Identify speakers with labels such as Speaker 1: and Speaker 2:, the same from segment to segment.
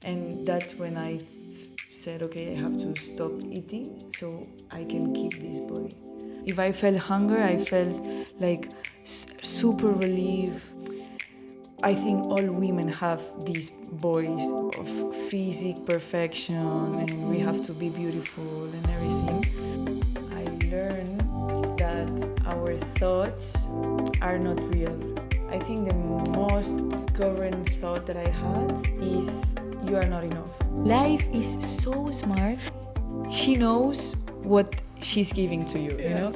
Speaker 1: And that's when I said, okay, I have to stop eating so I can keep this body. If I felt hunger, I felt like super relief. I think all women have this voice of physique perfection and we have to be beautiful and everything. I learned that our thoughts are not real. I think the most current thought that I had is you are not enough. Life is so smart. She knows what she's giving to you, you know?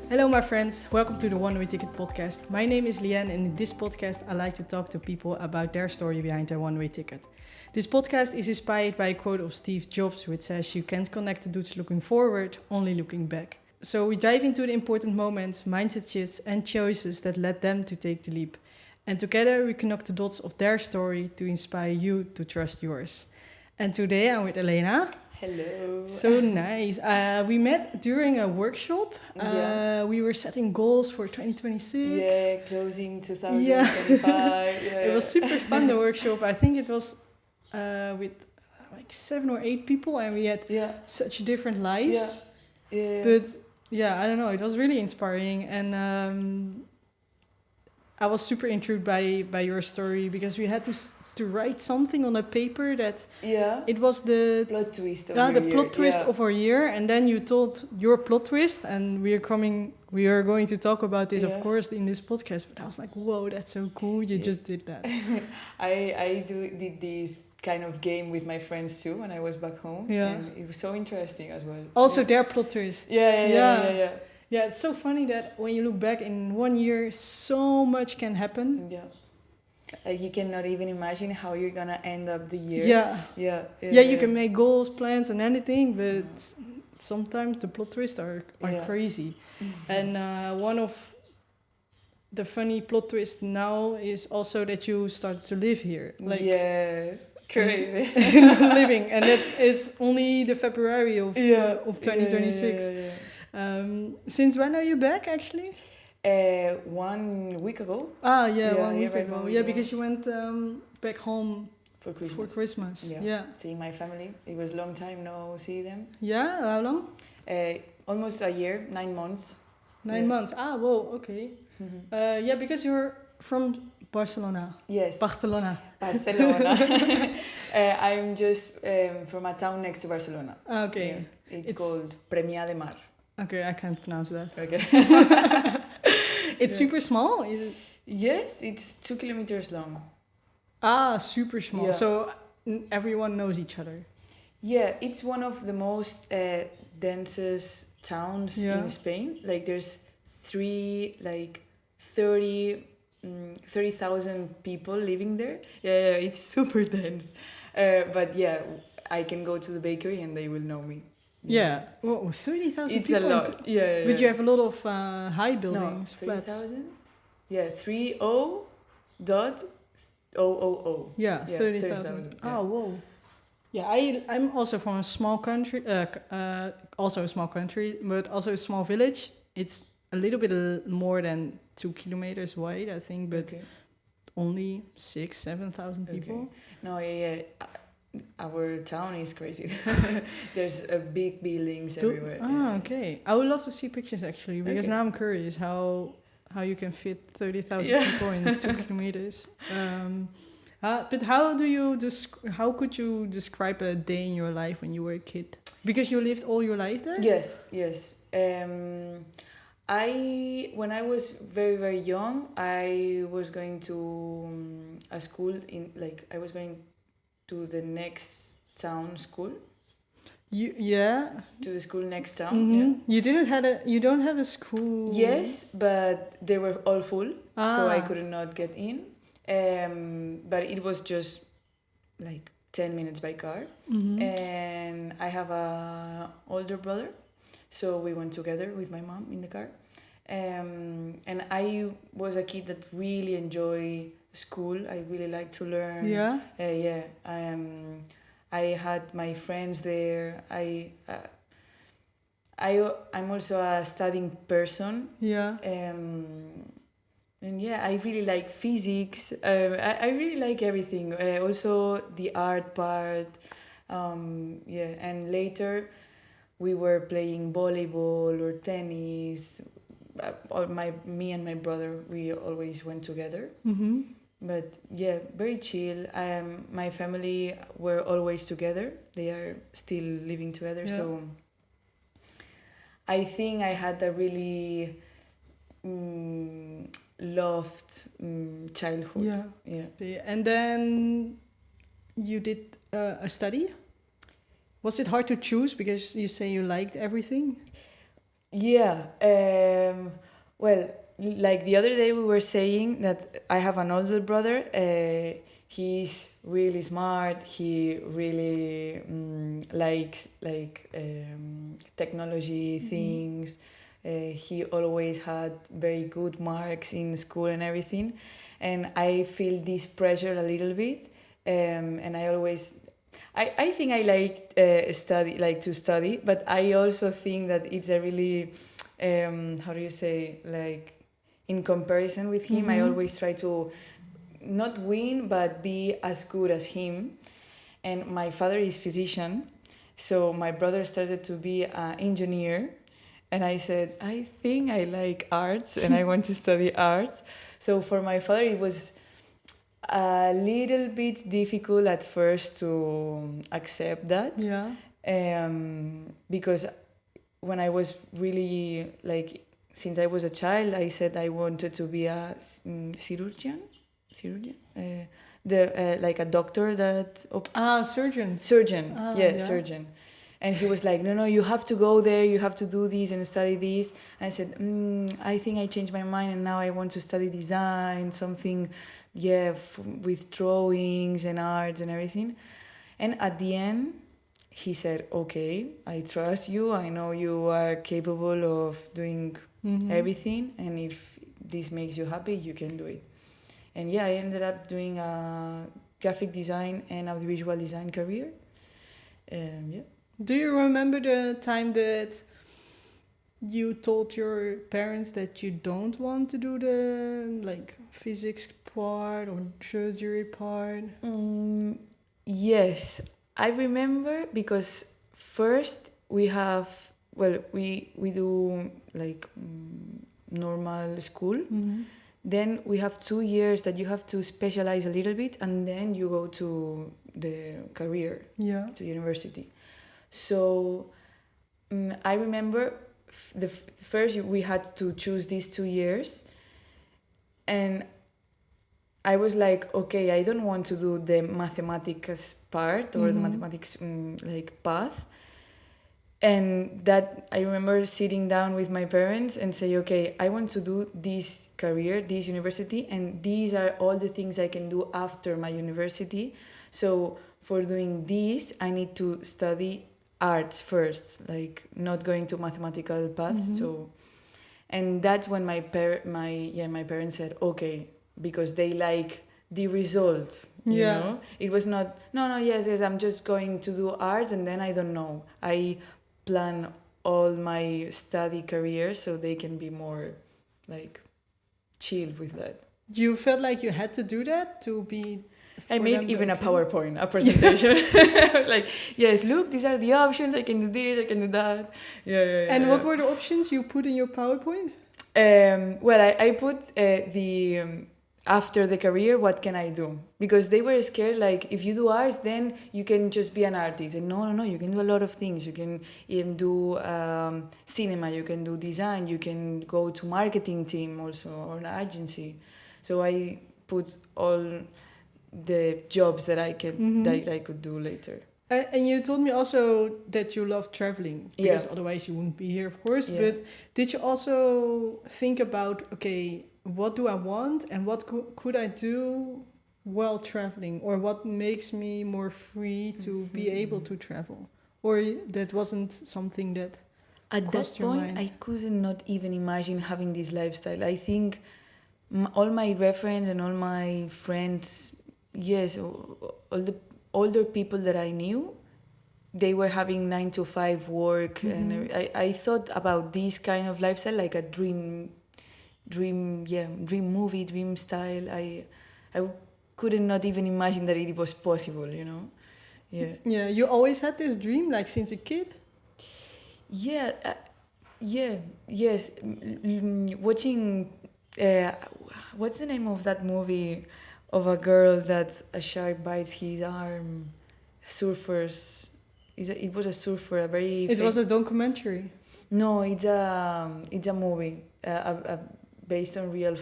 Speaker 2: Hello, my friends. Welcome to the One Way Ticket podcast. My name is Helene, and in this podcast, I like to talk to people about their story behind their one-way ticket. This podcast is inspired by a quote of Steve Jobs, which says, "You can't connect the dots looking forward, only looking back." So we dive into the important moments, mindset shifts, and choices that led them to take the leap. And together, we connect the dots of their story to inspire you to trust yours. And today, I'm with Elena.
Speaker 1: Hello.
Speaker 2: So nice. We met during a workshop. We were setting goals for 2026.
Speaker 1: Yeah, closing 2025. Yeah.
Speaker 2: It was super fun, the workshop. I think it was with like 7 or 8 people, and we had such different lives.
Speaker 1: Yeah.
Speaker 2: But yeah, I don't know. It was really inspiring, and I was super intrigued by your story because we had to write something on a paper that it was the
Speaker 1: plot twist of
Speaker 2: the plot twist of our year, and then you told your plot twist, and we are going to talk about this of course in this podcast. But I was like, whoa, that's so cool, you just did that.
Speaker 1: I did this kind of game with my friends too when I was back home, and it was so interesting as well.
Speaker 2: Also their plot twist. Yeah, it's so funny that when you look back in 1 year, so much can happen.
Speaker 1: Like you cannot even imagine how you're gonna end up the year.
Speaker 2: You can make goals, plans, and anything, but sometimes the plot twists are crazy. And one of the funny plot twists now is also that you started to live here. Like,
Speaker 1: yes, crazy.
Speaker 2: Living, and it's only the February of 2026. Since when are you back, actually?
Speaker 1: 1 week ago.
Speaker 2: 1 week ago. Yeah, because you went back home
Speaker 1: for Christmas. Seeing my family. It was a long time no see them.
Speaker 2: Yeah, how long?
Speaker 1: Almost a year, 9 months.
Speaker 2: 9 months. Whoa, okay. Mm-hmm. Because you're from Barcelona.
Speaker 1: Yes.
Speaker 2: Barcelona.
Speaker 1: I'm just from a town next to Barcelona.
Speaker 2: Okay.
Speaker 1: Yeah. It's called Premià de Mar.
Speaker 2: Okay, I can't pronounce that.
Speaker 1: Okay.
Speaker 2: It's super small?
Speaker 1: Yes, it's 2 kilometers long.
Speaker 2: Super small. Yeah. So everyone knows each other.
Speaker 1: Yeah, it's one of the most densest towns in Spain. Like there's 30,000 people living there. Yeah, it's super dense. But yeah, I can go to the bakery and they will know me.
Speaker 2: Yeah, well, 30,000 people.
Speaker 1: It's a lot.
Speaker 2: But you have a lot of high buildings,
Speaker 1: no,
Speaker 2: flats.
Speaker 1: 30,000? Yeah, 30,000.
Speaker 2: Yeah, 30,000. Oh, whoa. Yeah, I'm also from a small country, also a small country, but also a small village. It's a little bit more than 2 kilometers wide, I think, but only 6,000-7,000 people.
Speaker 1: Okay. No, our town is crazy. There's big buildings everywhere.
Speaker 2: Okay. I would love to see pictures actually, because now I'm curious how you can fit 30,000 people in 2 kilometers. But how could you describe a day in your life when you were a kid? Because you lived all your life there?
Speaker 1: Yes. When I was very, very young, I was going to a school I was going to the next town school. To the school next town.
Speaker 2: Mm-hmm. Yeah. You don't have a school.
Speaker 1: Yes, but they were all full, so I could not get in. But it was just like 10 minutes by car. Mm-hmm. And I have a older brother, so we went together with my mom in the car. And I was a kid that really enjoyed school. I really like to learn. I had my friends there. I'm also a studying person. And yeah, I really like physics. I really like everything. Also the art part. Yeah, and later we were playing volleyball or tennis. Me and my brother, we always went together.
Speaker 2: Mm-hmm.
Speaker 1: But yeah, very chill. My family were always together. They are still living together.
Speaker 2: Yeah.
Speaker 1: So I think I had a really loved childhood.
Speaker 2: Yeah.
Speaker 1: Yeah.
Speaker 2: And then you did a study. Was it hard to choose because you say you liked everything?
Speaker 1: Yeah. Well, like the other day we were saying that I have an older brother. He's really smart. He really likes technology things. He always had very good marks in school and everything, and I feel this pressure a little bit. And I think I like to study, but I also think that it's a really, how do you say, like, in comparison with him, I always try to not win, but be as good as him. And my father is physician, so my brother started to be an engineer, and I said, I think I like arts, and I want to study arts. So for my father, it was a little bit difficult at first to accept that.
Speaker 2: Yeah.
Speaker 1: Because when I was really since I was a child, I said I wanted to be a surgeon, like a doctor that
Speaker 2: Surgeon.
Speaker 1: Surgeon. And he was like, no, you have to go there, you have to do this and study this. And I said, I think I changed my mind and now I want to study design, something, with drawings and arts and everything. And at the end, he said, okay, I trust you. I know you are capable of doing everything. And if this makes you happy, you can do it. And yeah, I ended up doing a graphic design and audiovisual design career. Yeah.
Speaker 2: Do you remember the time that you told your parents that you don't want to do the physics part or surgery part?
Speaker 1: Yes, I remember because first we have we do normal school. Then we have 2 years that you have to specialize a little bit, and then you go to the career, to university. So I remember first we had to choose these 2 years, and I was like, okay, I don't want to do the mathematics part or the mathematics path. And that I remember sitting down with my parents and say, okay, I want to do this career, this university, and these are all the things I can do after my university. So for doing this, I need to study arts first, not going to mathematical paths. So, and that's when my parents said, okay, because they like the results. You know, it was not yes, I'm just going to do arts and then I don't know. I plan all my study career so they can be more chill with that.
Speaker 2: You felt like you had to do that to be.
Speaker 1: I made even a PowerPoint, a presentation. I was like, yes, look, these are the options. I can do this, I can do that.
Speaker 2: And what were the options you put in your PowerPoint?
Speaker 1: I put after the career, what can I do? Because they were scared, if you do arts, then you can just be an artist. And no, you can do a lot of things. You can even do cinema, you can do design, you can go to marketing team also, or an agency. So I put all the jobs that I could do later.
Speaker 2: And you told me also that you love traveling, because otherwise you wouldn't be here, of course. Yeah. But did you also think about, okay, what do I want and what could I do while traveling? Or what makes me more free to be able to travel? Or that wasn't something that
Speaker 1: at that point, I couldn't not even imagine having this lifestyle. I think all my reference and all my friends, all the older people that I knew, they were having 9-to-5 work. And I thought about this kind of lifestyle like a dream dream movie, dream style. I couldn't not even imagine that it was possible, you know. Yeah.
Speaker 2: Yeah, you always had this dream, like since a kid?
Speaker 1: Yeah, yeah, yes. Watching, uh, what's the name of that movie of a girl that a shark bites his arm? Surfers. It was a surfer, a very.
Speaker 2: It was a documentary.
Speaker 1: No, it's a movie, based on real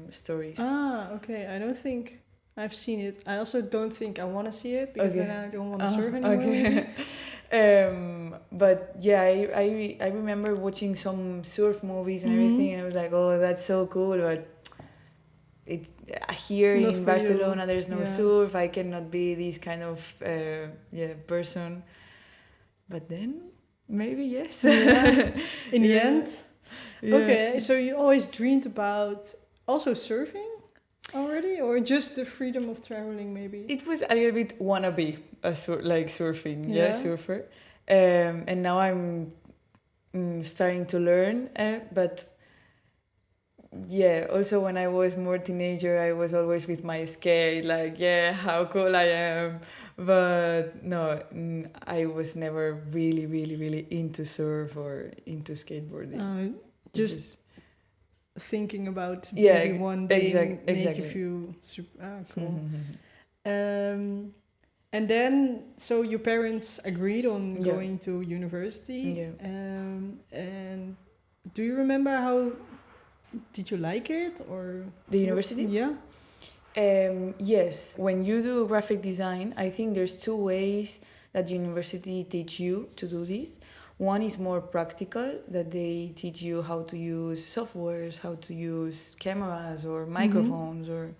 Speaker 1: stories.
Speaker 2: Ah, okay. I don't think I've seen it. I also don't think I want to see it because
Speaker 1: Okay.
Speaker 2: then I don't want to surf anymore. Maybe.
Speaker 1: But yeah, I remember watching some surf movies and
Speaker 2: Mhm.
Speaker 1: everything, and I was like, oh, that's so cool. But it's here
Speaker 2: Not
Speaker 1: in
Speaker 2: for
Speaker 1: Barcelona,
Speaker 2: you.
Speaker 1: there's no
Speaker 2: Yeah.
Speaker 1: surf. I cannot be this kind of person. But then maybe yes.
Speaker 2: Yeah. In the
Speaker 1: Yeah.
Speaker 2: end.
Speaker 1: Yeah.
Speaker 2: Okay, so you always dreamed about also surfing already, or just the freedom of traveling maybe?
Speaker 1: It was a little bit wannabe, like surfing,
Speaker 2: Yeah.
Speaker 1: surfer. And now I'm starting to learn, but yeah, also when I was more teenager, I was always with my skate, like, yeah, how cool I am. But no, I was never really, really, really into surf or into skateboarding. It
Speaker 2: Just thinking about
Speaker 1: Yeah,
Speaker 2: maybe one day make
Speaker 1: exactly.
Speaker 2: you feel cool. And then, so your parents agreed on
Speaker 1: Yeah.
Speaker 2: going to university.
Speaker 1: Yeah.
Speaker 2: And do you remember how did you like it or
Speaker 1: The university?
Speaker 2: Yeah.
Speaker 1: Yes, when you do graphic design, I think there's two ways that university teach you to do this. One is more practical, that they teach you how to use softwares, how to use cameras or microphones, or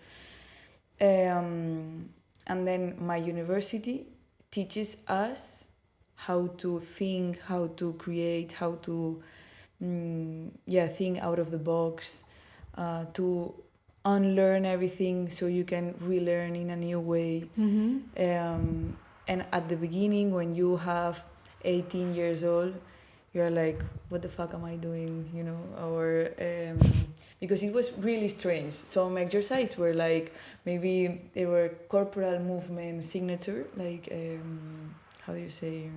Speaker 1: and then my university teaches us how to think, how to create, how to think out of the box, to unlearn everything so you can relearn in a new way. And at the beginning, when you have 18 years old, you're like, what the fuck am I doing, you know? Or because it was really strange. Some exercises were like, maybe they were corporal movement signature, like how do you say,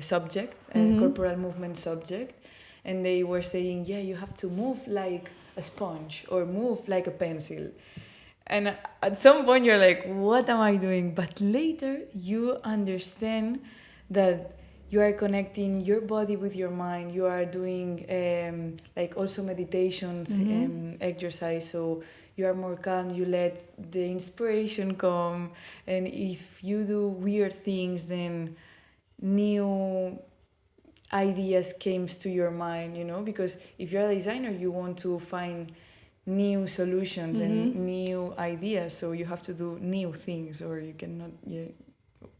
Speaker 1: subject, corporal movement subject. And they were saying, yeah, you have to move like a sponge or move like a pencil. And at some point you're like, what am I doing? But later you understand that you are connecting your body with your mind. You are doing like also meditations, exercise. So you are more calm. You let the inspiration come. And if you do weird things, then new ideas came to your mind, you know, because if you're a designer, you want to find new solutions and new ideas, so you have to do new things, or you cannot.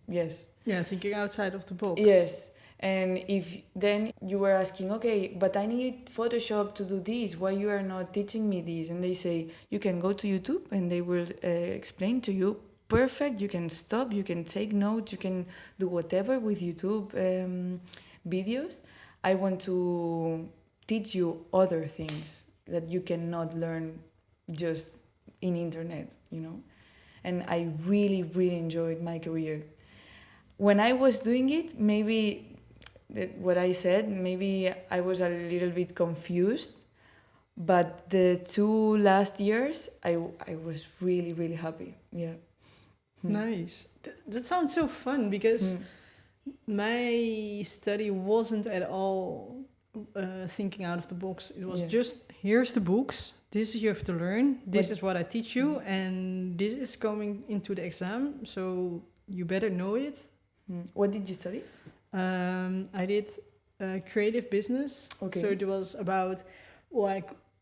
Speaker 1: Yeah,
Speaker 2: thinking outside of the box.
Speaker 1: yes. And if then you were asking, okay, but I need Photoshop to do this, why you are not teaching me this? And they say, you can go to YouTube and they will explain to you. Perfect, you can stop, you can take notes, you can do whatever with YouTube videos. I want to teach you other things that you cannot learn just in internet, you know. And I really, really enjoyed my career. When I was doing it, maybe what I said, maybe I was a little bit confused, but the 2 last years, I was really, really happy. Yeah.
Speaker 2: Nice. That sounds so fun because my study wasn't at all thinking out of the box. It was just, here's the books, this you have to learn, this is what I teach you, and this is coming into the exam, so you better know it.
Speaker 1: What did you study?
Speaker 2: I did creative business.
Speaker 1: Okay.
Speaker 2: So it was about,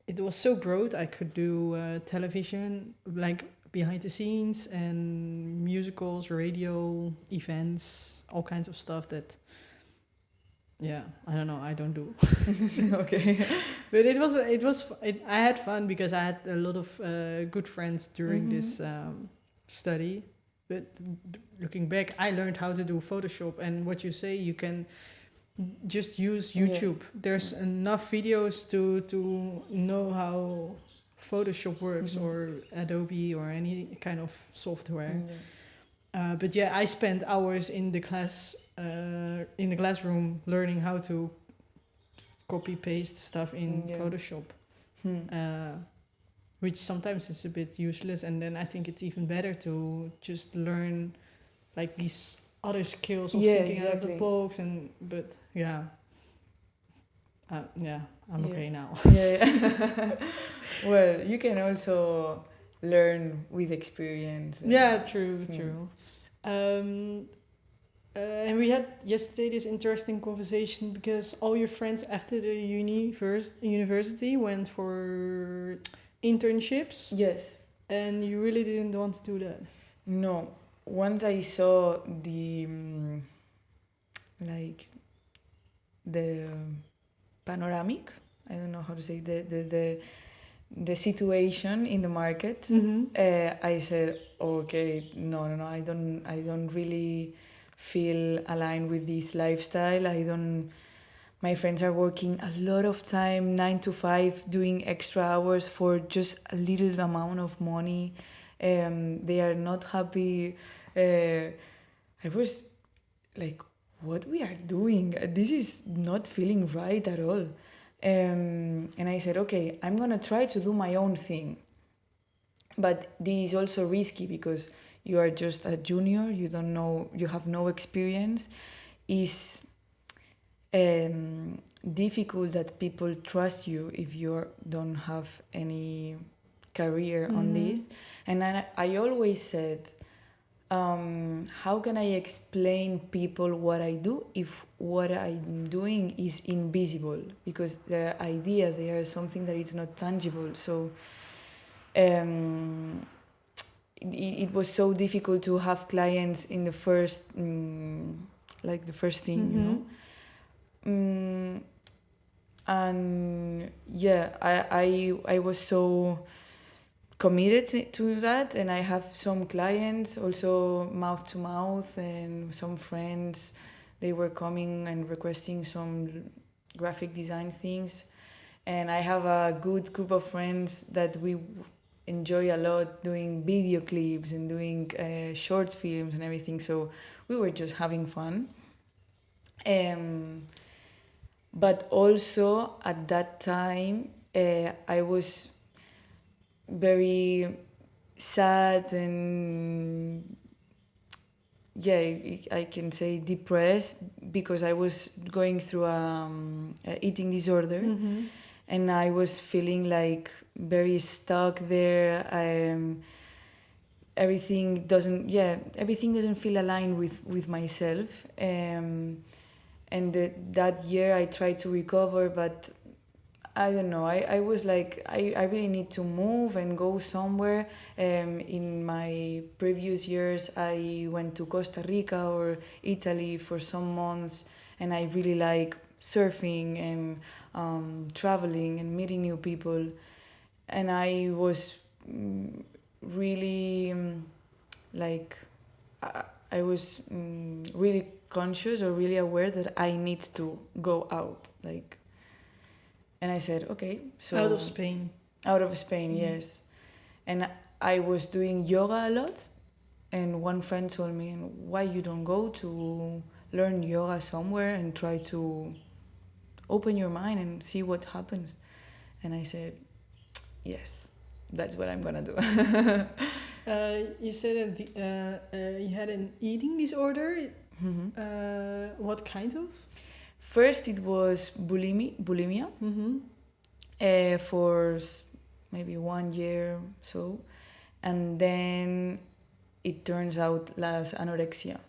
Speaker 2: it was so broad. I could do television, like behind the scenes, and musicals, radio, events, all kinds of stuff that, I don't know, I don't do.
Speaker 1: Okay.
Speaker 2: But I had fun because I had a lot of good friends during this study. But looking back, I learned how to do Photoshop, and what you say, you can just use YouTube. There's enough videos to know how Photoshop works or Adobe or any kind of software. But yeah, I spent hours in the classroom learning how to copy paste stuff in Photoshop, which sometimes is a bit useless. And then I think it's even better to just learn like these other skills of thinking out of the box. But I'm okay now.
Speaker 1: Well, you can also learn with experience.
Speaker 2: True. And we had yesterday this interesting conversation because all your friends after the university went for internships.
Speaker 1: Yes.
Speaker 2: And you really didn't want to do that.
Speaker 1: No. Once I saw the panoramic, I don't know how to say, the situation in the market, I said, okay, no, I don't really feel aligned with this lifestyle. My friends are working a lot of time, 9 to 5, doing extra hours for just a little amount of money. They are not happy. I was like, what we are doing? This is not feeling right at all. And I said, okay, I'm going to try to do my own thing. But this is also risky because you are just a junior, you don't know, you have no experience. It's difficult that people trust you if you don't have any career on this. And I always said, how can I explain people what I do if what I'm doing is invisible? Because there are ideas, there are something that is not tangible. So it was so difficult to have clients in the first, the first thing, you know. And yeah, I was so committed to that, and I have some clients also mouth to mouth, and some friends, they were coming and requesting some graphic design things, and I have a good group of friends that we enjoy a lot doing video clips and doing short films and everything, so we were just having fun. But also at that time I was very sad and I can say depressed because I was going through a eating disorder, and I was feeling like very stuck there. Everything doesn't feel aligned with myself, and that year I tried to recover, but I don't know. I was like, I really need to move and go somewhere. In my previous years, I went to Costa Rica or Italy for some months, and I really like surfing and traveling and meeting new people. And I was really I was really conscious or really aware that I need to go out, and I said, okay, so
Speaker 2: out of Spain,
Speaker 1: yes. And I was doing yoga a lot, and one friend told me, why you don't go to learn yoga somewhere and try to open your mind and see what happens? And I said, yes, that's what I'm gonna do.
Speaker 2: You said that you had an eating disorder. What kind of?
Speaker 1: First, it was bulimia, for maybe 1 year so, and then it turns out as anorexia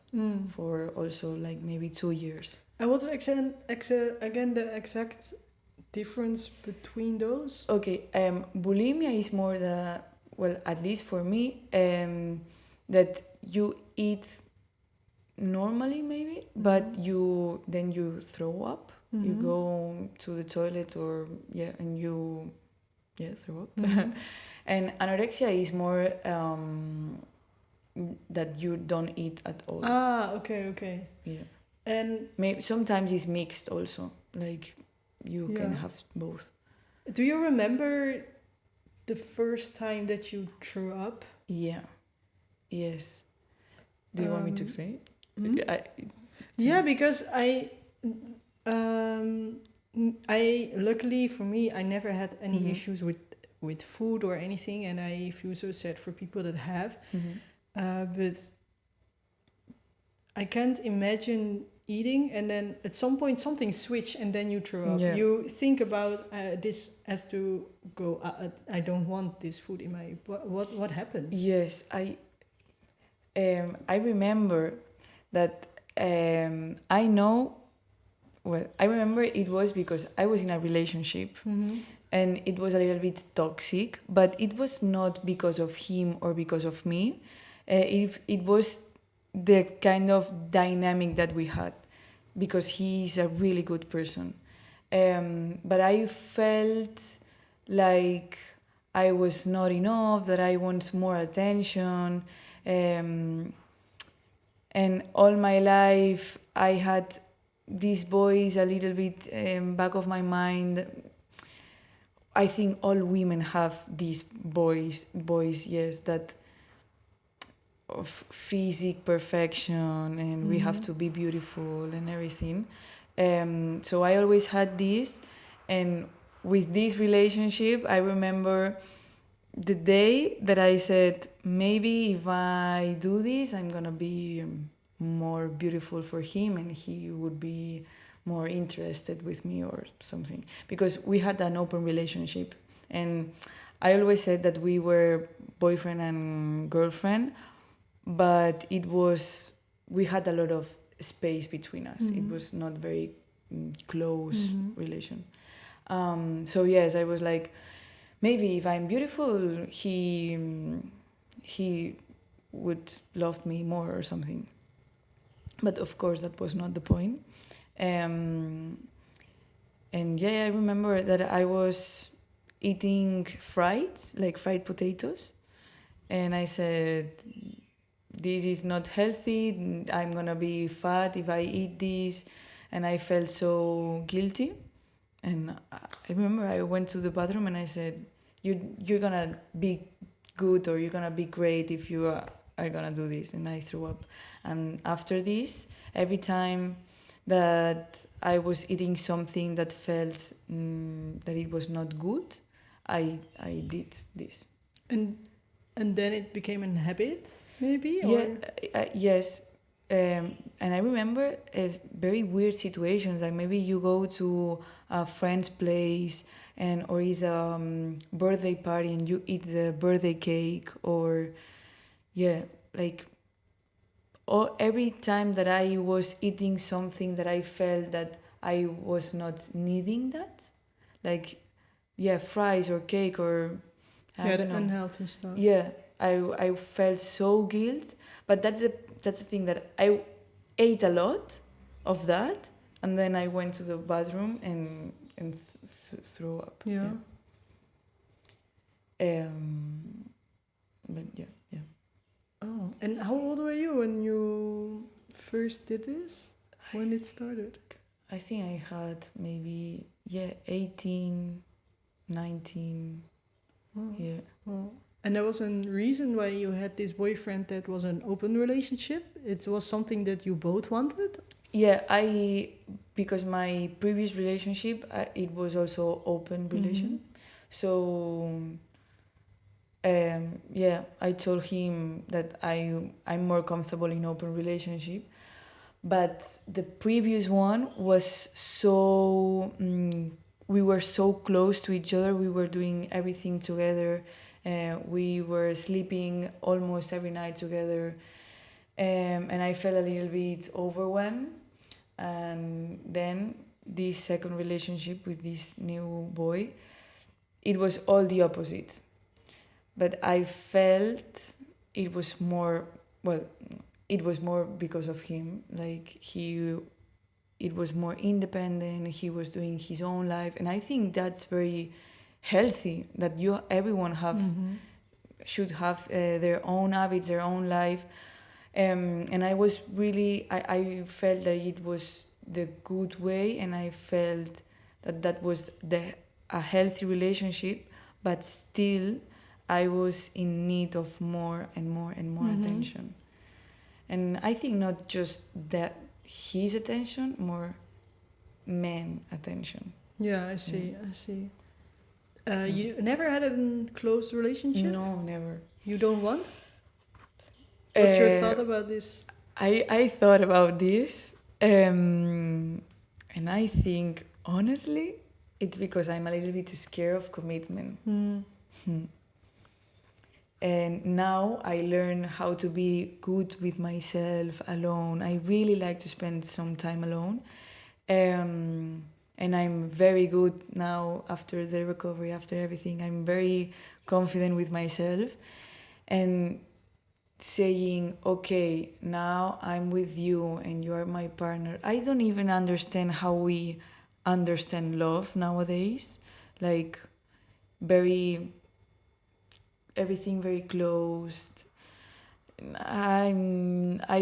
Speaker 1: for also maybe 2 years.
Speaker 2: And what's again the exact difference between those?
Speaker 1: Okay, bulimia is more at least for me, that you eat normally maybe, but you throw up, you go to the toilet and you throw up. And anorexia is more that you don't eat at all.
Speaker 2: Okay.
Speaker 1: Yeah.
Speaker 2: And
Speaker 1: maybe sometimes it's mixed also. Like you can
Speaker 2: Yeah.
Speaker 1: have both.
Speaker 2: do you remember the first time that you threw up?
Speaker 1: Yeah. Yes. Do you want me to
Speaker 2: Um,
Speaker 1: explain?
Speaker 2: hmm?
Speaker 1: I,
Speaker 2: Yeah, because I luckily for me, I never had any
Speaker 1: Mhm.
Speaker 2: issues with food or anything, and I feel so sad for people that have.
Speaker 1: Mhm.
Speaker 2: But I can't imagine eating and then at some point something switched and then you throw up.
Speaker 1: Yeah.
Speaker 2: You think about this has to go. I don't want this food in my. What happens?
Speaker 1: Yes, I remember that I know. Well, I remember it was because I was in a relationship
Speaker 2: Mm-hmm.
Speaker 1: and it was a little bit toxic, but it was not because of him or because of me. It was the kind of dynamic that we had because he's a really good person. But I felt like I was not enough, that I want more attention. And all my life, I had these boys a little bit back of my mind. I think all women have these boys, yes, that of physique perfection and we have to be beautiful and everything. So I always had this, and with this relationship, I remember the day that I said, maybe if I do this, I'm gonna be more beautiful for him and he would be more interested with me or something. Because we had an open relationship, and I always said that we were boyfriend and girlfriend, but we had a lot of space between us. It was not very close relation. So yes, I was like, maybe if I'm beautiful, he would love me more or something. But of course, that was not the point. Um, and yeah, I remember that I was eating fried potatoes, and I said, this is not healthy. I'm gonna be fat if I eat this, and I felt so guilty. And I remember I went to the bathroom and I said, you're gonna be good or you're gonna be great if you are gonna do this. And I threw up. And after this, every time that I was eating something that felt that it was not good, I did this.
Speaker 2: And then it became a habit, maybe.
Speaker 1: Yeah,
Speaker 2: Or
Speaker 1: yes. And I remember very weird situations, like maybe you go to a friend's place or is a birthday party and you eat the birthday cake, or yeah, like every time that I was eating something that I felt that I was not needing that, like yeah, fries or cake or I
Speaker 2: yeah,
Speaker 1: don't
Speaker 2: the
Speaker 1: know.
Speaker 2: unhealthy stuff.
Speaker 1: Yeah, I felt so guilt, but that's the thing that I ate a lot of that, and then I went to the bathroom and threw up.
Speaker 2: Yeah.
Speaker 1: But yeah.
Speaker 2: Oh, and how old were you when you first did this? When it started?
Speaker 1: I think I had maybe 18, 19.
Speaker 2: Oh.
Speaker 1: Yeah.
Speaker 2: Oh. And there was a reason why you had this boyfriend that was an open relationship? It was something that you both wanted?
Speaker 1: Yeah, because my previous relationship, it was also open relation. So yeah, I told him that I'm more comfortable in open relationship, but the previous one was so we were so close to each other. We were doing everything together. We were sleeping almost every night together, and I felt a little bit overwhelmed. And then this second relationship with this new boy, it was all the opposite. But I felt it was more, well, it was more because of him. Like it was more independent. He was doing his own life. And I think that's very healthy, that everyone should have their own habits, their own life. And I was really, I felt that it was the good way, and I felt that was a healthy relationship, but still I was in need of more and more and more attention. And I think not just that his attention, more men attention.
Speaker 2: Yeah, I see. I see. You never had a close relationship?
Speaker 1: No, never.
Speaker 2: You don't want? What's your
Speaker 1: Uh,
Speaker 2: thought about this?
Speaker 1: I thought about this, and I think honestly, it's because I'm a little bit scared of commitment. And now I learn how to be good with myself alone. I really like to spend some time alone. And I'm very good now after the recovery, after everything. I'm very confident with myself. And saying, okay, now I'm with you and you are my partner. I don't even understand how we understand love nowadays. Like, everything very closed. I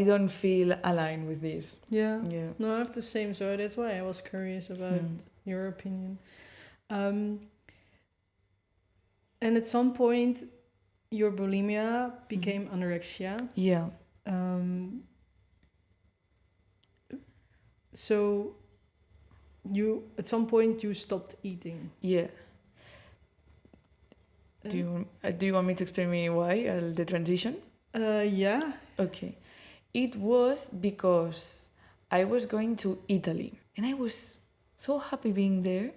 Speaker 1: don't feel aligned with this.
Speaker 2: Yeah.
Speaker 1: Yeah.
Speaker 2: No, I have the same. So that's why I was curious about your opinion. And at some point, your bulimia became anorexia.
Speaker 1: Yeah.
Speaker 2: So you, at some point, you stopped eating.
Speaker 1: Yeah. Do you want me to explain me why the transition?
Speaker 2: Yeah.
Speaker 1: Okay. It was because I was going to Italy and I was so happy being there.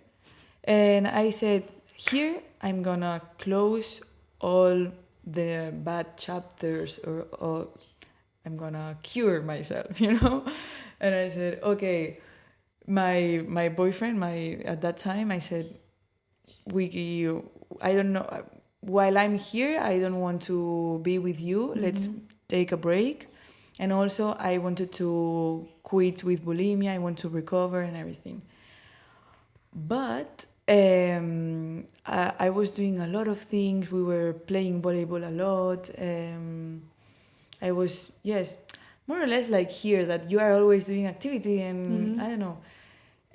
Speaker 1: And I said, here I'm gonna close all the bad chapters, or I'm gonna cure myself, you know? And I said, okay, my boyfriend, at that time, I said, I don't know, while I'm here, I don't want to be with you. Let's take a break. And also, I wanted to quit with bulimia. I want to recover and everything. But I was doing a lot of things. We were playing volleyball a lot. I was, yes, more or less like here, that you are always doing activity and I don't know.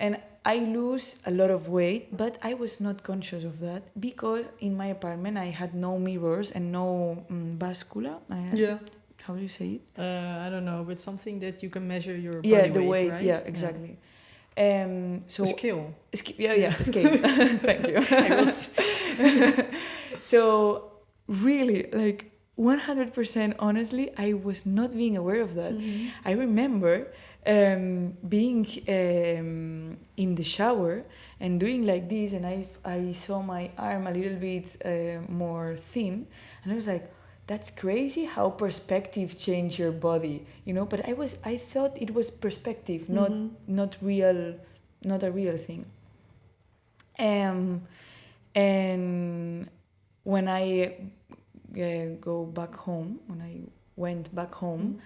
Speaker 1: And I lose a lot of weight, but I was not conscious of that because in my apartment I had no mirrors and no bascula.
Speaker 2: Yeah.
Speaker 1: How do you say it?
Speaker 2: I don't know, but something that you can measure your body
Speaker 1: Yeah, the
Speaker 2: weight,
Speaker 1: weight.
Speaker 2: right?
Speaker 1: Yeah, exactly. So
Speaker 2: a scale.
Speaker 1: Yeah, scale. Thank you. So really, like 100% honestly, I was not being aware of that. I remember being in the shower and doing like this, and I saw my arm a little bit more thin, and I was like, that's crazy how perspective change your body, you know. But I thought it was perspective, not a real thing. And when I when I went back home,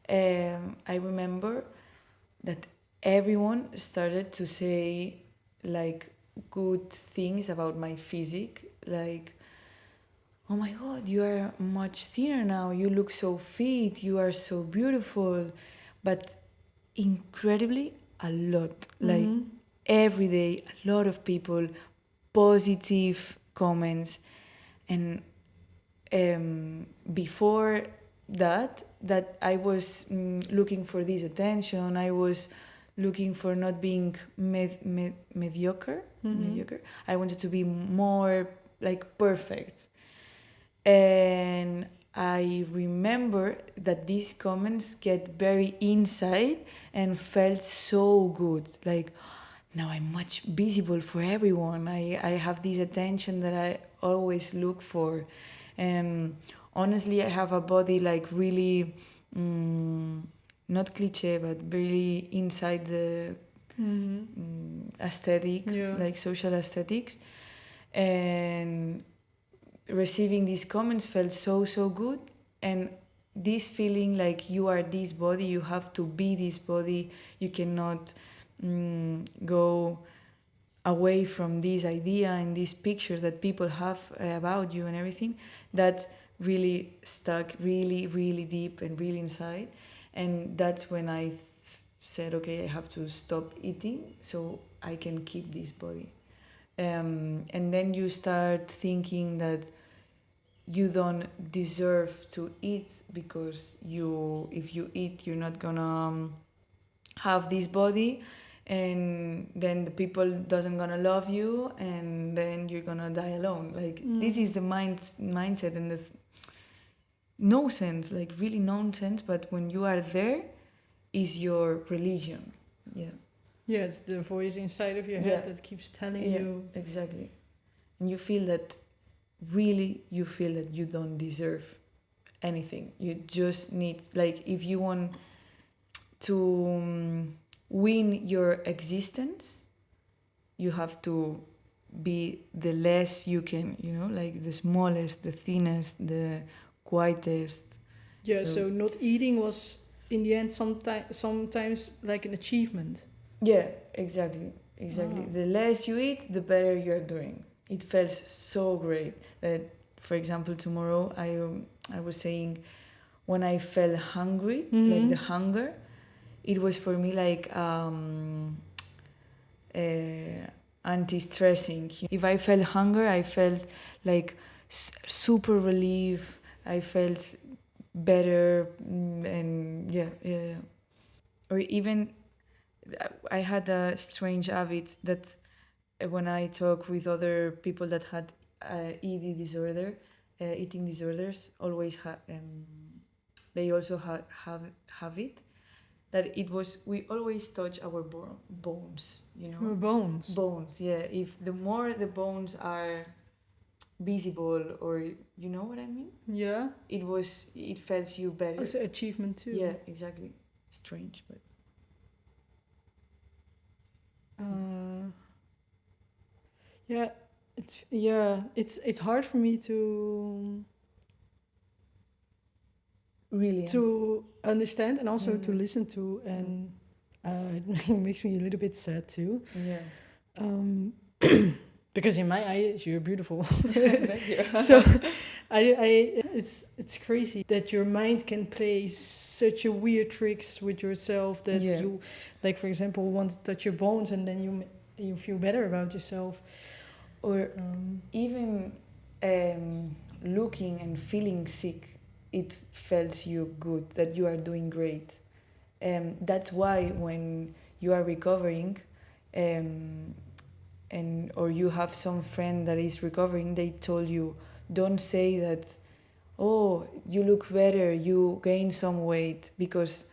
Speaker 1: I remember that everyone started to say like good things about my physique, like, oh my God, you are much thinner now, you look so fit, you are so beautiful. But incredibly a lot, like every day, a lot of people, positive comments. And before that I was looking for this attention. I was looking for not being mediocre. I wanted to be more like perfect. And I remember that these comments get very inside and felt so good. Like, now I'm much visible for everyone. I have this attention that I always look for. And honestly, I have a body like really, not cliche, but really inside the aesthetic, like social aesthetics. And receiving these comments felt so good. And this feeling like you are this body, you have to be this body, you cannot go away from this idea and this picture that people have about you and everything, that really stuck, really, really deep and really inside. And that's when I said, okay, I have to stop eating so I can keep this body. And then you start thinking that you don't deserve to eat because if you eat, you're not gonna have this body, and then the people doesn't gonna love you, and then you're gonna die alone. Like this is the mindset, and no sense, like really nonsense. But when you are there, is your religion.
Speaker 2: Yeah, it's the voice inside of your head that keeps telling you.
Speaker 1: Exactly. And you feel that you don't deserve anything. You just need, like, if you want to win your existence, you have to be the less you can, like the smallest, the thinnest, the quietest.
Speaker 2: Yeah, so not eating was in the end sometimes like an achievement.
Speaker 1: Yeah, exactly.
Speaker 2: Wow.
Speaker 1: The less you eat, the better you're doing. It feels so great that, for example, tomorrow I was saying when I felt hungry, like the hunger, it was for me like anti-stressing. If I felt hunger, I felt like super relief. I felt better, and yeah. Or even I had a strange habit that when I talk with other people that had eating disorders, always they also have it. That it was, we always touch our bones,
Speaker 2: Your bones.
Speaker 1: Bones, yeah. If the more the bones are visible, or you know what I mean?
Speaker 2: Yeah.
Speaker 1: It felt you better.
Speaker 2: It's an achievement too.
Speaker 1: Yeah, exactly. Strange, but.
Speaker 2: It's hard for me to
Speaker 1: Really
Speaker 2: to understand and also to listen to, and it makes me a little bit sad too.
Speaker 1: Yeah.
Speaker 2: Because in my eyes you're beautiful.
Speaker 1: Thank you.
Speaker 2: So it's crazy that your mind can play such a weird tricks with yourself that you, like, for example, want to touch your bones and then you feel better about yourself.
Speaker 1: Or even looking and feeling sick, it feels you good, that you are doing great. That's why when you are recovering, or you have some friend that is recovering, they told you, don't say that, oh, you look better, you gain some weight, because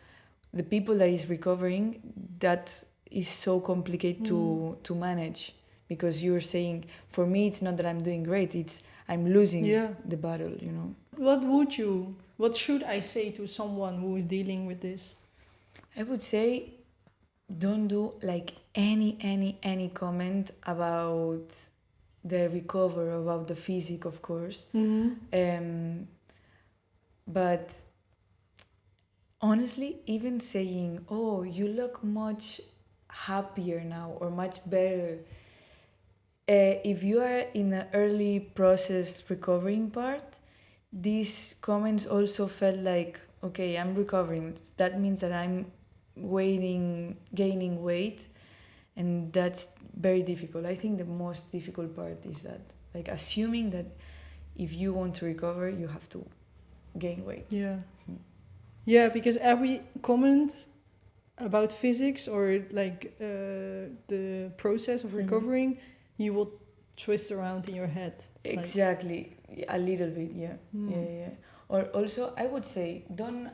Speaker 1: the people that is recovering, that is so complicated to manage. Because you're saying, for me, it's not that I'm doing great, it's I'm losing the battle,
Speaker 2: What should I say to someone who is dealing with this?
Speaker 1: I would say, don't do like any comment about the recover, about the physique, of course. But honestly, even saying, oh, you look much happier now or much better, if you are in the early process recovering part, these comments also felt like, okay, I'm recovering. That means that I'm gaining weight, and that's very difficult. I think the most difficult part is that, like, assuming that if you want to recover, you have to gain weight.
Speaker 2: Yeah, because every comment about physics or like the process of recovering, you will twist around in your head.
Speaker 1: Exactly, a little bit, yeah. Yeah. Or also, I would say, don't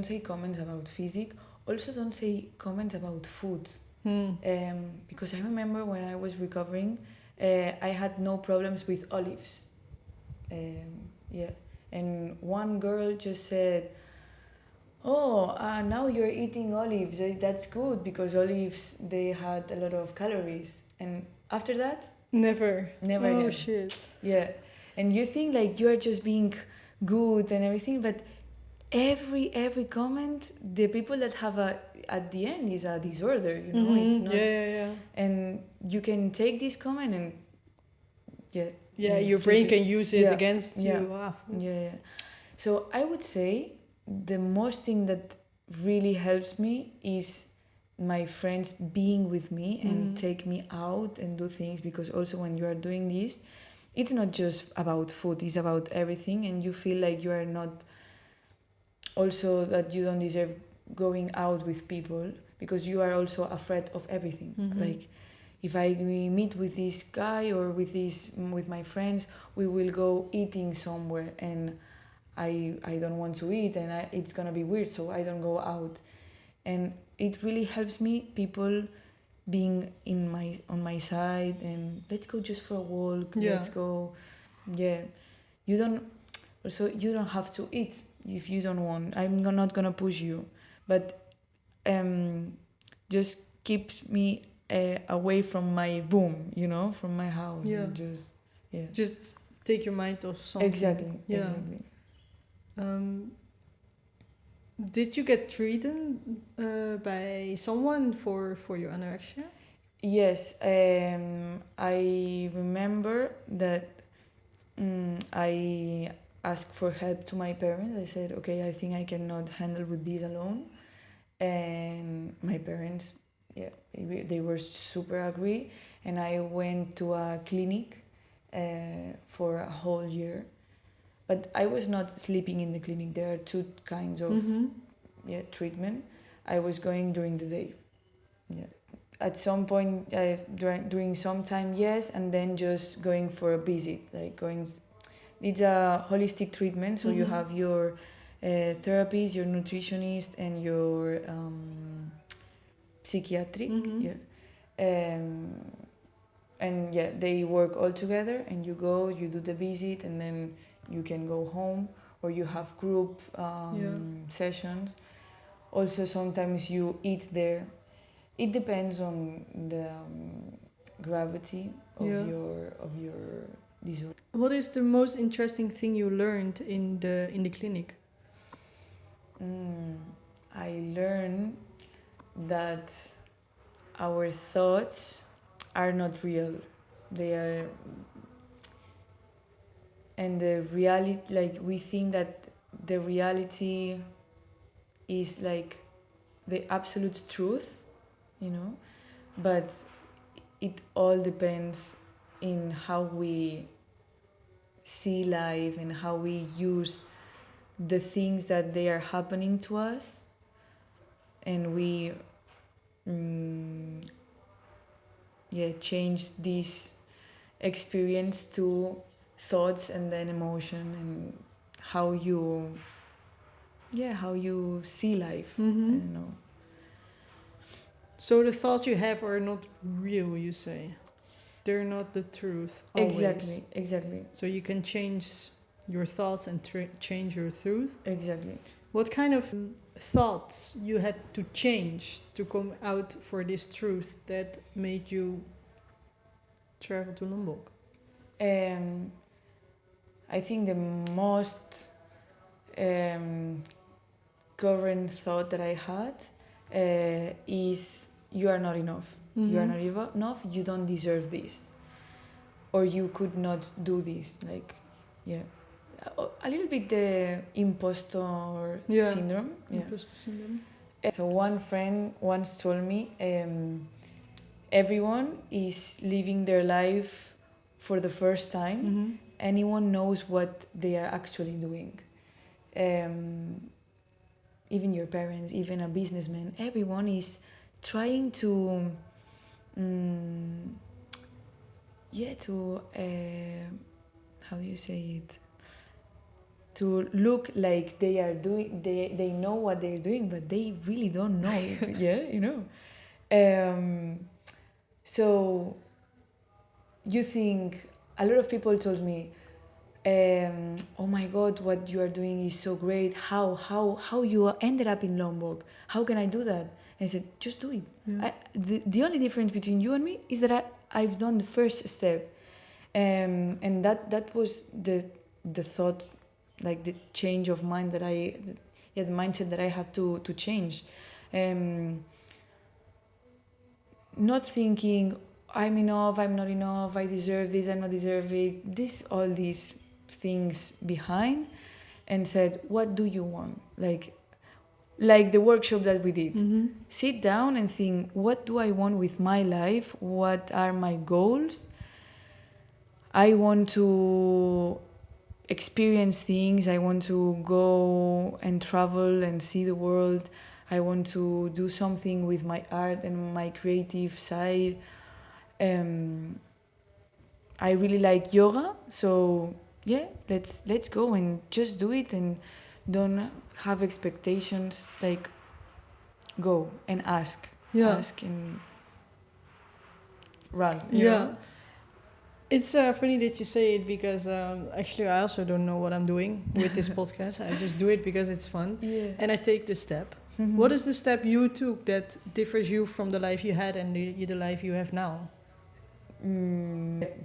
Speaker 1: say comments about physique. Also, don't say comments about food. Because I remember when I was recovering, I had no problems with olives. And one girl just said, oh, now you're eating olives. That's good, because olives, they had a lot of calories. And after that, never again.
Speaker 2: Oh, shit.
Speaker 1: Yeah. And you think like you're just being good and everything, but every comment, the people that have at the end is a disorder, it's not.
Speaker 2: Yeah.
Speaker 1: And you can take this comment and
Speaker 2: Yeah, your brain can use it
Speaker 1: Yeah,
Speaker 2: against
Speaker 1: yeah,
Speaker 2: you. Ah,
Speaker 1: yeah. So I would say the most thing that really helps me is my friends being with me and take me out and do things, because also when you are doing this, it's not just about food, it's about everything, and you feel like you are not, also that you don't deserve going out with people because you are also afraid of everything. Like if we meet with this guy or with my friends, we will go eating somewhere and I don't want to eat, and it's gonna be weird, so I don't go out. And it really helps me, people being on my side, and let's go just for a walk.
Speaker 2: Yeah.
Speaker 1: Let's go. Yeah, you don't have to eat if you don't want. Not gonna push you, but just keeps me away from my room, from my house.
Speaker 2: Yeah.
Speaker 1: And
Speaker 2: just take your mind off something.
Speaker 1: Exactly.
Speaker 2: Yeah.
Speaker 1: Exactly.
Speaker 2: Did you get treated by someone for your anorexia?
Speaker 1: Yes, I remember that I asked for help to my parents. I said, okay, I think I cannot handle with this alone. And my parents, yeah, they were super agree. And I went to a clinic for a whole year. But I was not sleeping in the clinic. There are two kinds of treatment. I was going during the day. Yeah. At some point, during some time, yes, and then just going for a visit, it's a holistic treatment, so you have your therapist, your nutritionist, and your psychiatric, and yeah, they work all together, and you do the visit, and then you can go home, or you have group sessions. Also, sometimes you eat there. It depends on the gravity of your disorder.
Speaker 2: What is the most interesting thing you learned in the clinic?
Speaker 1: I learned that our thoughts are not real. They are, and the reality, like we think that the reality is like the absolute truth, but it all depends in how we see life and how we use the things that they are happening to us, and we change this experience to thoughts and then emotion, and how you see life. I don't know.
Speaker 2: So the thoughts you have are not real, you say? They're not the truth always.
Speaker 1: Exactly.
Speaker 2: So you can change your thoughts and change your truth?
Speaker 1: Exactly.
Speaker 2: What kind of thoughts you had to change to come out for this truth that made you travel to Lombok?
Speaker 1: I think the most current thought that I had is, you are not enough. You are not enough. You don't deserve this, or you could not do this. A little bit the impostor syndrome.
Speaker 2: Imposter syndrome.
Speaker 1: So one friend once told me, everyone is living their life for the first time. Anyone knows what they are actually doing. Even your parents, even a businessman, everyone is trying to how do you say it, to look like they are doing, they know what they're doing, but they really don't know. So you think, a lot of people told me, oh my God, what you are doing is so great. How you ended up in Lombok? How can I do that? And I said, just do it. The only difference between you and me is that I've done the first step. And that was the thought, like the change of mind that the mindset that I had to change. Not thinking, I'm enough, I'm not enough, I deserve this, I'm not deserving all these things behind, and said, what do you want? Like the workshop that we did.
Speaker 2: Mm-hmm.
Speaker 1: Sit down and think, what do I want with my life? What are my goals? I want to experience things. I want to go and travel and see the world. I want to do something with my art and my creative side. I really like yoga, so yeah, let's go and just do it and don't have expectations. Like, go and ask and run. You know?
Speaker 2: It's funny that you say it because actually I also don't know what I'm doing with this podcast. I just do it because it's fun, and I take the step.
Speaker 1: Mm-hmm.
Speaker 2: What is the step you took that differs you from the life you had and the life you have now?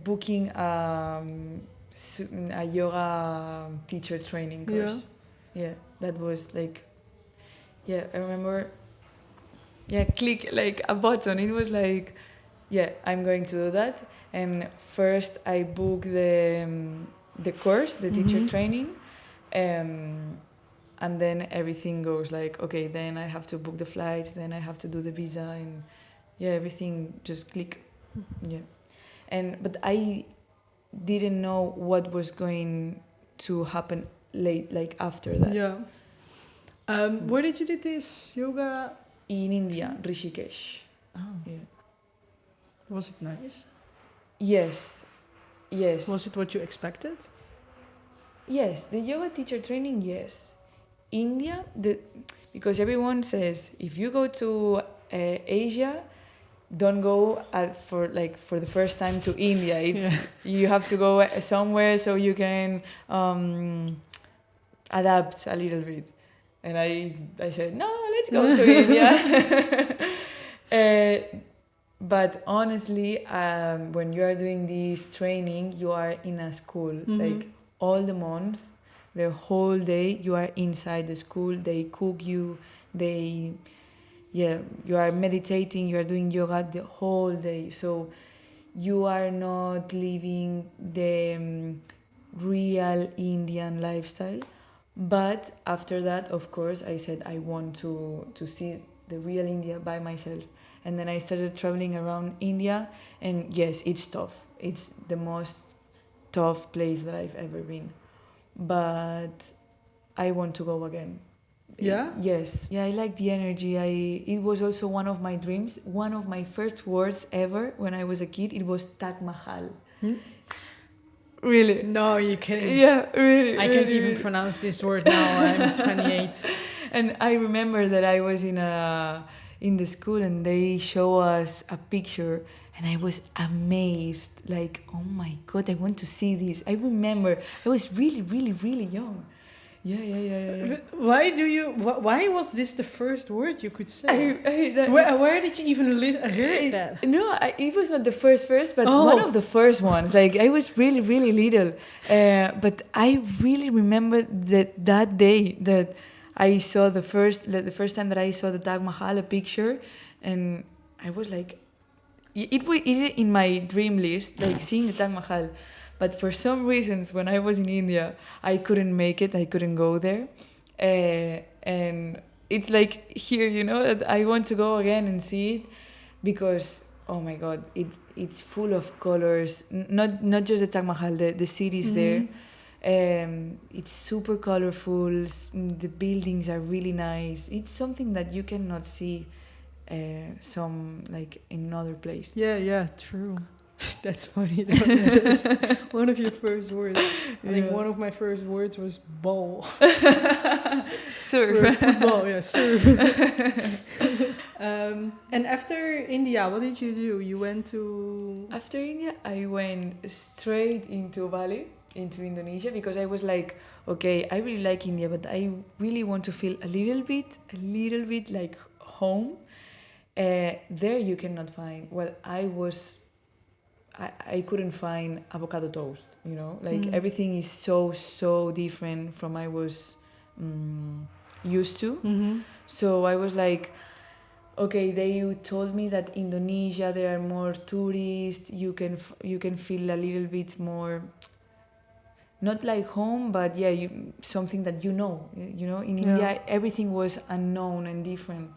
Speaker 1: Booking a yoga teacher training course. Yeah, that was like, I remember, click like a button. It was like, I'm going to do that. And first I booked the course, the teacher training, and then everything goes like, okay, then I have to book the flights, then I have to do the visa, and everything just click. But I didn't know what was going to happen like after that.
Speaker 2: Where did you do this yoga?
Speaker 1: In India, Rishikesh.
Speaker 2: Oh.
Speaker 1: Yeah.
Speaker 2: Was it nice?
Speaker 1: Yes.
Speaker 2: Was it what you expected?
Speaker 1: Yes, the yoga teacher training, yes. India, because everyone says if you go to Asia, don't go for the first time to India. You have to go somewhere so you can adapt a little bit. And I said, no, let's go to India. But honestly, when you are doing this training, you are in a school. Like all the months, the whole day, you are inside the school. They cook you. You are meditating. You are doing yoga the whole day. So you are not living the real Indian lifestyle. But after that, of course, I said I want to see the real India by myself. And then I started traveling around India, and yes, it's tough. It's the most tough place that I've ever been. But I want to go again.
Speaker 2: Yeah?
Speaker 1: Yes. Yeah, I like the energy. It was also one of my dreams. One of my first words ever when I was a kid, it was Taj Mahal. Really?
Speaker 2: No, you kidding.
Speaker 1: Yeah, really.
Speaker 2: I can't even pronounce this word now. I'm 28.
Speaker 1: And I remember that I was in the school and they show us a picture and I was amazed. Like, oh my God, I want to see this. I remember I was really, really, really young. Yeah.
Speaker 2: Why was this the first word you could say?
Speaker 1: I
Speaker 2: Where did you even hear that?
Speaker 1: No, it was not the first, but one of the first ones. Like, I was really, really little. But I really remember that day that I saw the first time that I saw the Taj Mahal, a picture, and I was like, it was in my dream list, like seeing the Taj Mahal. But for some reasons, when I was in India, I couldn't make it. I couldn't go there. And it's like here, that I want to go again and see it because, oh my God, it's full of colors. Not just the Taj Mahal, the cities there. It's super colorful. The buildings are really nice. It's something that you cannot see in other place.
Speaker 2: Yeah, true. That's funny. That's one of your first words. I think one of my first words was ball.
Speaker 1: Surf.
Speaker 2: For football, surf. And after India, what did you do? You went to...
Speaker 1: After India, I went straight into Bali, into Indonesia, because I was like, okay, I really like India, but I really want to feel a little bit like home. There you cannot find... Well, I couldn't find avocado toast, everything is so different from I was used to. So I was like, okay, they told me that Indonesia there are more tourists. You can feel a little bit more, not like home, but yeah, something that you know. You know, in India everything was unknown and different.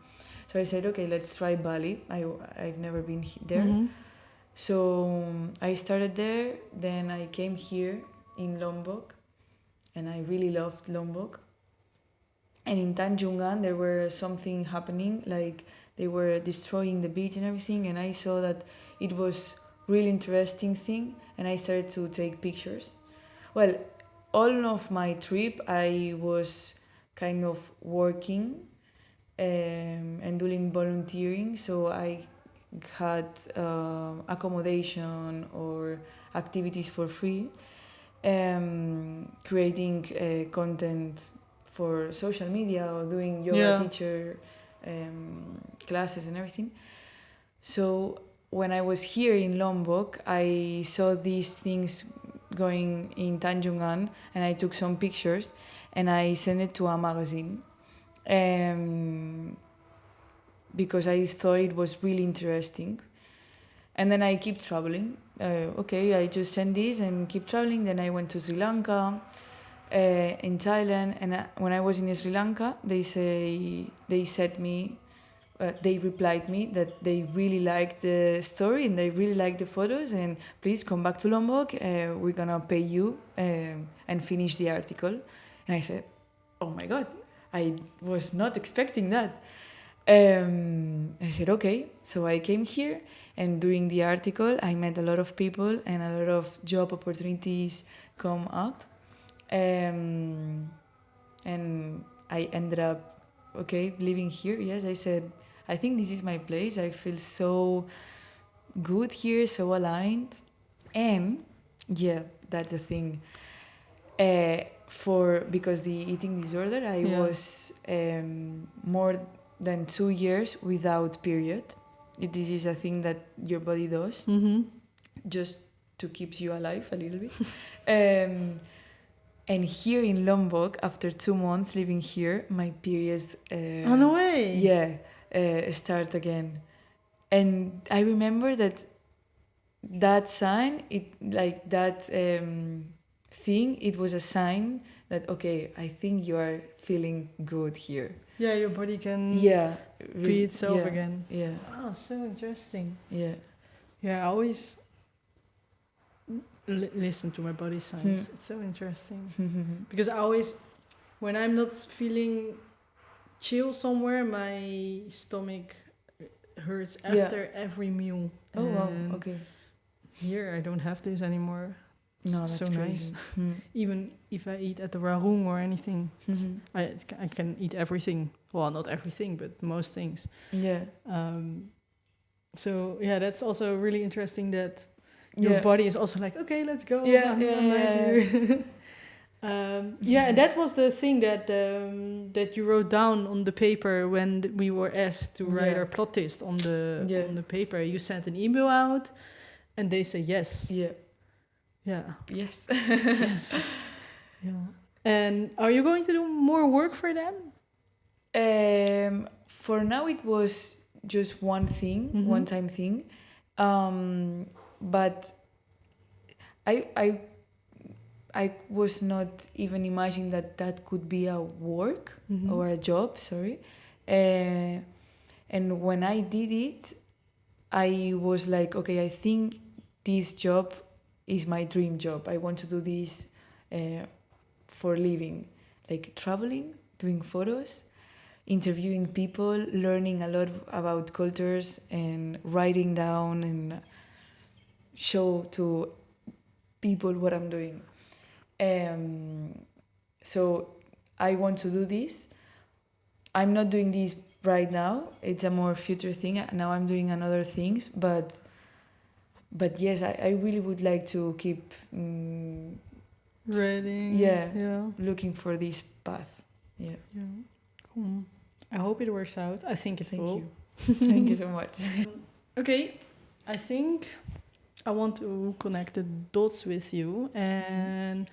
Speaker 1: So I said, okay, let's try Bali. I've never been there.
Speaker 2: Mm-hmm.
Speaker 1: So I started there. Then I came here in Lombok, and I really loved Lombok. And in Tanjungan there were something happening, like they were destroying the beach and everything, and I saw that it was really interesting thing, and I started to take pictures. Well, all of my trip I was kind of working and doing volunteering, so I had accommodation or activities for free, creating content for social media or doing yoga teacher classes and everything. So when I was here in Lombok, I saw these things going in Tanjungan, and I took some pictures and I sent it to a magazine because I thought it was really interesting. And then I keep traveling. Okay, I just sent this and keep traveling. Then I went to Sri Lanka, in Thailand, and when I was in Sri Lanka, they replied me that they really liked the story and they really liked the photos, and please come back to Lombok. We're gonna pay you and finish the article. And I said, oh my God, I was not expecting that. I said, okay. So I came here, and during the article, I met a lot of people and a lot of job opportunities come up. And I ended up, okay, living here. Yes, I said, I think this is my place. I feel so good here, so aligned. And yeah, that's the thing. Because the eating disorder, I was more than 2 years without period. This is a thing that your body does, just to keep you alive a little bit. And here in Lombok, after 2 months living here, my periods
Speaker 2: on the way.
Speaker 1: Start again. And I remember that sign, thing, it was a sign that, okay, I think you are feeling good here.
Speaker 2: Yeah, your body can be itself again.
Speaker 1: Yeah.
Speaker 2: Oh, so interesting.
Speaker 1: Yeah.
Speaker 2: Yeah, I always listen to my body signs. It's so interesting. Because I always, when I'm not feeling chill somewhere, my stomach hurts after every meal.
Speaker 1: Oh, wow, okay.
Speaker 2: Here I don't have this anymore.
Speaker 1: No, that's
Speaker 2: so
Speaker 1: crazy.
Speaker 2: Nice. Even if I eat at the warung or anything, I can eat everything. Well, not everything, but most things.
Speaker 1: Yeah.
Speaker 2: So yeah, that's also really interesting that your body is also like, okay, let's go.
Speaker 1: Yeah,
Speaker 2: I'm nice here. And that was the thing that you wrote down on the paper when we were asked to write our plot twist on the paper. You sent an email out, and they say yes.
Speaker 1: Yeah.
Speaker 2: Yeah.
Speaker 1: Yes.
Speaker 2: Yes. Yeah. And are you going to do more work for them?
Speaker 1: For now, it was just one thing, one-time thing. But I was not even imagining that could be a work or a job. Sorry. And when I did it, I was like, okay, I think this job is my dream job. I want to do this for living, like traveling, doing photos, interviewing people, learning a lot about cultures, and writing down and show to people what I'm doing. So I want to do this. I'm not doing this right now. It's a more future thing. Now I'm doing another things, but yes, I really would like to keep
Speaker 2: reading.
Speaker 1: Looking for this path. Yeah.
Speaker 2: Cool. I hope it works out. I think it will.
Speaker 1: Thank you. Thank you so much.
Speaker 2: Okay, I think I want to connect the dots with you. And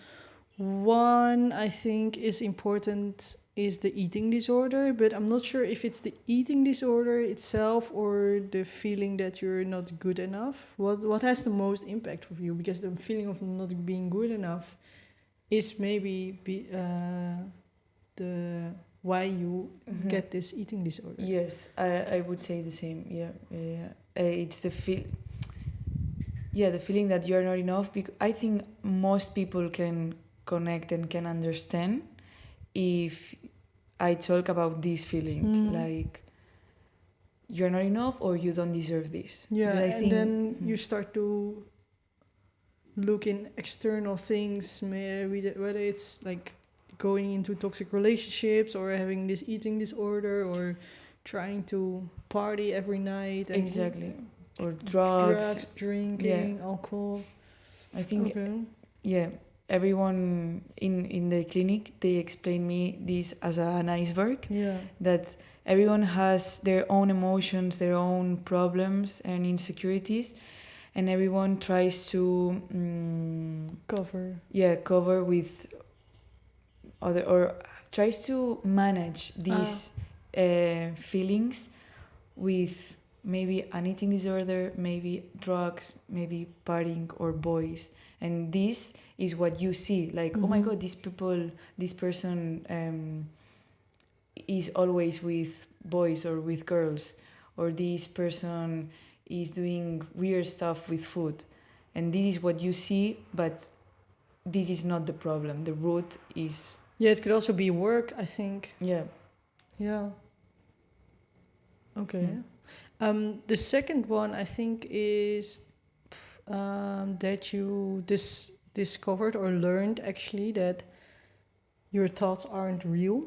Speaker 2: One I think is important is the eating disorder, but I'm not sure if it's the eating disorder itself or the feeling that you're not good enough. What has the most impact for you? Because the feeling of not being good enough is maybe the why you get this eating disorder.
Speaker 1: Yes, I would say the same. Yeah, yeah, yeah. It's the feel. Yeah, the feeling that you're not enough. Because I think most people can connect and can understand if I talk about this feeling, like you're not enough or you don't deserve this.
Speaker 2: Yeah,
Speaker 1: Because I
Speaker 2: and
Speaker 1: think
Speaker 2: then you start to look in external things, maybe whether it's like going into toxic relationships or having this eating disorder or trying to party every night and
Speaker 1: exactly, or
Speaker 2: drugs,
Speaker 1: drugs.
Speaker 2: drinking, alcohol.
Speaker 1: I think
Speaker 2: Okay.
Speaker 1: yeah, everyone in the clinic, they explain me this as an iceberg.
Speaker 2: Yeah.
Speaker 1: That everyone has their own emotions, their own problems and insecurities, and everyone tries to cover with other, or tries to manage these feelings with maybe an eating disorder, maybe drugs, maybe partying or boys. And this is what you see, like, oh my god, this person is always with boys or with girls, or this person is doing weird stuff with food. And this is what you see, but this is not the problem. The root is.
Speaker 2: Yeah, it could also be work, I think.
Speaker 1: Yeah.
Speaker 2: Yeah. Okay. The second one I think is that you discovered or learned actually that your thoughts aren't real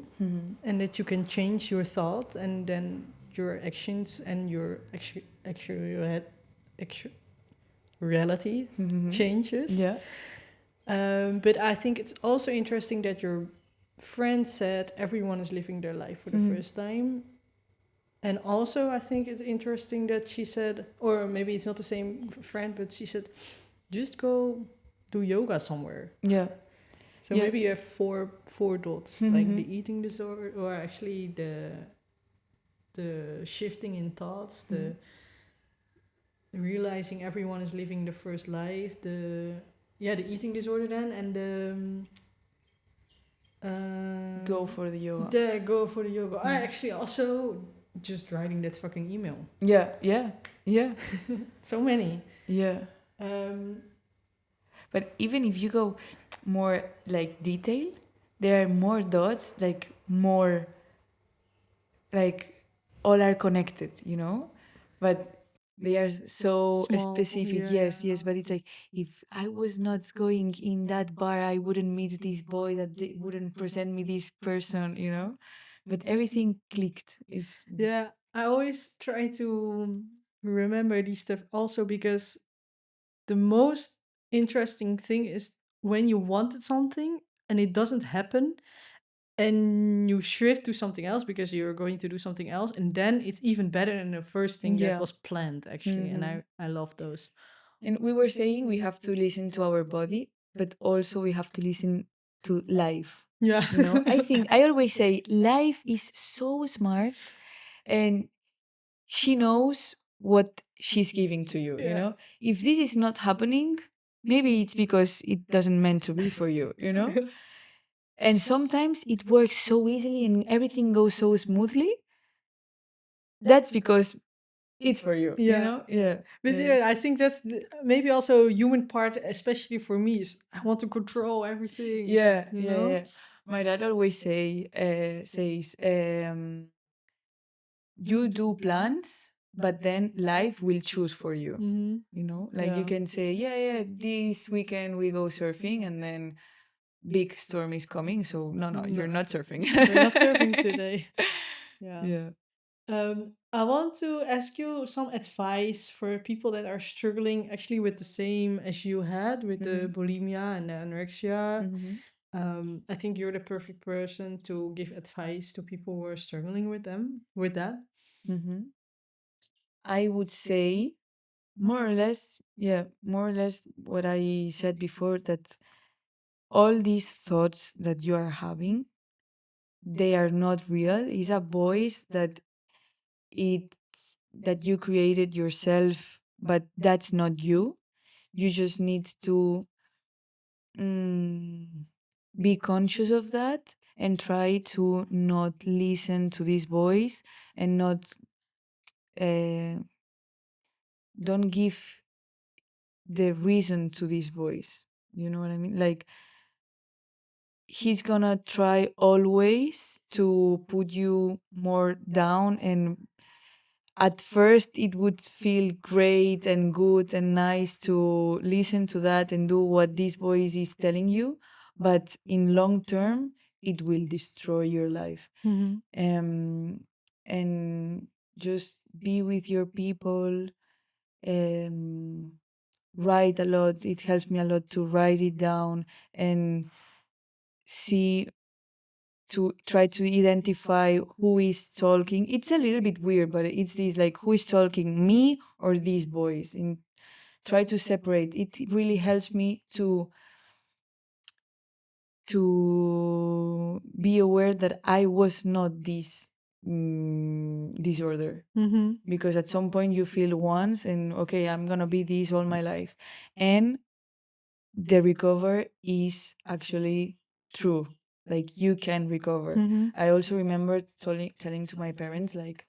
Speaker 2: and that you can change your thought and then your actions and your actual reality changes.
Speaker 1: Yeah.
Speaker 2: But I think it's also interesting that your friend said everyone is living their life for the first time. And also, I think it's interesting that she said, or maybe it's not the same friend, but she said, just go do yoga somewhere.
Speaker 1: Yeah.
Speaker 2: So maybe you have four dots, like the eating disorder, or actually the shifting in thoughts, the realizing everyone is living the first life, the eating disorder then, and the
Speaker 1: Go for the yoga.
Speaker 2: go for the yoga. I actually also just writing that fucking email.
Speaker 1: Yeah.
Speaker 2: So many.
Speaker 1: Yeah. But even if you go more like detail, there are more dots, like more, like all are connected, but they are so
Speaker 2: Small,
Speaker 1: specific.
Speaker 2: yeah.
Speaker 1: Yes, but it's like, if I was not going in that bar, I wouldn't meet this boy, that they wouldn't present me this person. But everything clicked. It's
Speaker 2: Yeah, I always try to remember these stuff also because the most interesting thing is when you wanted something and it doesn't happen and you shift to something else because you're going to do something else and then it's even better than the first thing that was planned actually. And I love those.
Speaker 1: And we were saying we have to listen to our body, but also we have to listen to life.
Speaker 2: Yeah.
Speaker 1: I think I always say life is so smart, and she knows what she's giving to you. If this is not happening, maybe it's because it doesn't meant to be for you. And sometimes it works so easily and everything goes so smoothly. That's because it's for you. Yeah.
Speaker 2: But yeah, I think that's maybe also a human part, especially for me, is I want to control everything.
Speaker 1: Yeah. My dad always says, you do plans, but then life will choose for you. Like you can say, yeah, this weekend we go surfing, and then big storm is coming. So no, you're not surfing.
Speaker 2: We're not surfing today. Yeah.
Speaker 1: Yeah.
Speaker 2: I want to ask you some advice for people that are struggling actually with the same as you had with the bulimia and the anorexia. I think you're the perfect person to give advice to people who are struggling with that.
Speaker 1: I would say more or less what I said before, that all these thoughts that you are having, they are not real. It's a voice that you created yourself, but that's not you. You just need to mm, be conscious of that and try to not listen to this voice and not uh, don't give the reason to this voice. You know what I mean? Like, he's gonna try always to put you more down, and at first it would feel great and good and nice to listen to that and do what this voice is telling you, but in long term it will destroy your life. And just be with your people. um, Write a lot. It helps me a lot to write it down and see, to try to identify who is talking. It's a little bit weird, but it's this, like, who is talking, me or this voice, and try to separate. It really helps me to be aware that I was not this disorder. Because at some point you feel once, and okay, I'm gonna be this all my life, and the recover is actually true. Like, you can recover. I also remember telling to my parents, like,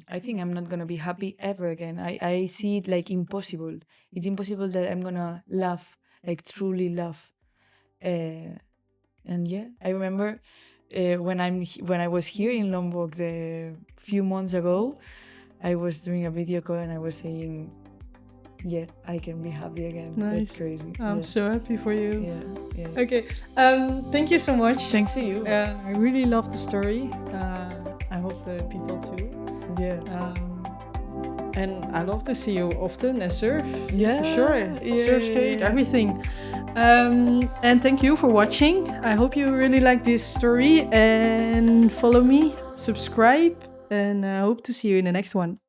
Speaker 1: I think I'm not gonna be happy ever again. I see it like impossible. It's impossible that I'm gonna laugh, like truly laugh. And yeah, I remember when I was here in Lombok the few months ago, I was doing a video call and I was saying, yeah, I can be happy again.
Speaker 2: Nice.
Speaker 1: That's crazy.
Speaker 2: I'm so happy for you.
Speaker 1: Yeah.
Speaker 2: Okay. Thank you so much.
Speaker 1: Thanks to you.
Speaker 2: I really love the story. I hope the people too.
Speaker 1: Yeah.
Speaker 2: And I love to see you often and surf.
Speaker 1: Yeah.
Speaker 2: For sure.
Speaker 1: Yeah,
Speaker 2: Surf, skate,
Speaker 1: yeah.
Speaker 2: everything. And thank you for watching. I hope you really like this story and follow me, subscribe, and I hope to see you in the next one.